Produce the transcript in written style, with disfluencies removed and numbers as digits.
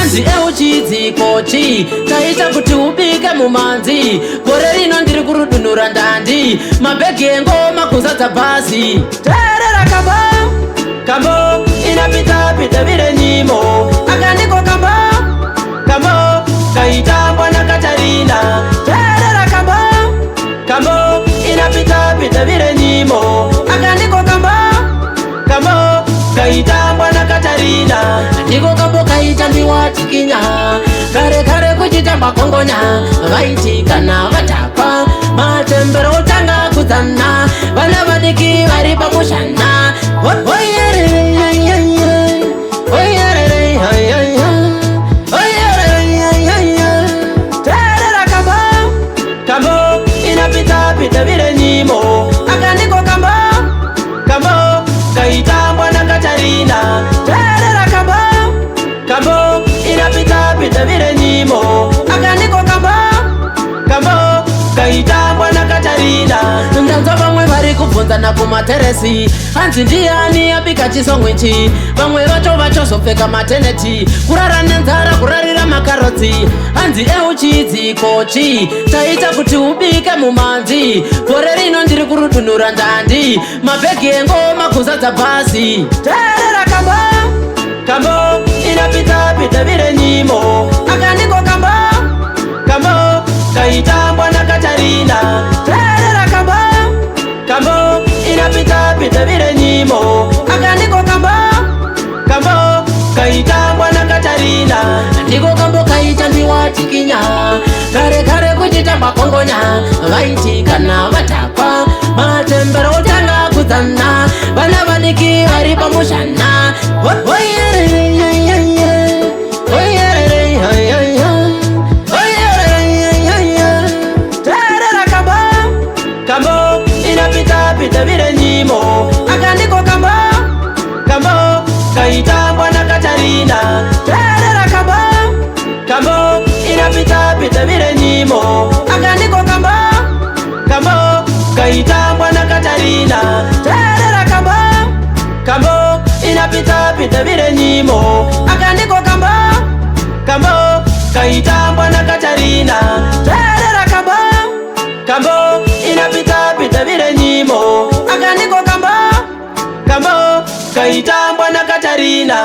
Anzi euchidzikochi taita kuti ubike mumanzi. Gore rino ndiri kurudunura ndandi, mabhegi engoma kuzadza bhazi. Teerera kambo inapita pita vire nyimo. Akandiko kambo kaitambwa na Katarina. Teerera kambo inapita pita vire nyimo. Akandiko kambo kaitambwa na Katarina. Ndiko kambo kaitambiwa tikinya, kare kuchitamba kongonya. Vaitikana vatakwa, matembero utanga kudzana. Vana vadiki vari pamushana. Teerera kambo inapita pita vire nyimo. Akandiko kambo kaitambwa na Katarina. Teerera kambo inapita pita vire nyimo. Akandiko kambo kaitambwa na Katarina. Ndanzwa vamwe vari kubvunzana kumateresi, hanzi ndiani abika chisongwichi. Vamwe vacho vachozopfeka mateneti, kurara nenzara kurarira makarotsi. Hanzi euchidzikochi taita kuti ubike mumanzi. Gore rino ndiri kurudunura ndandi, mabhegi engoma kuzadza bhazi. Teerera kambo inapita pita vire nyimo. Akandiko kambo kaitambwa na Katarina. Teerera kambo inapita pita vire nyimo. Akandiko kambo kaitambwa na Katarina. Ndiko kambo kaitambiwa tikinya, kare kuchitamba kongonya. Vaitikana vatakwa, matembero utanga kudzana. Vana vadiki vari pamushana. Teerera kambo inapita pita vire nyimo. Akandiko kambo kaitambwa na Katarina. Teerera kambo inapita pita vire nyimo. Akandiko kambo kaitambwa na Katarina. Teerera kambo inapita pita vire nyimo. Akandiko kambo kaitambwa na Katarina. Teerera kambo inapita pita vire nyimo. Akandiko kambo kaitambwa na Katarina.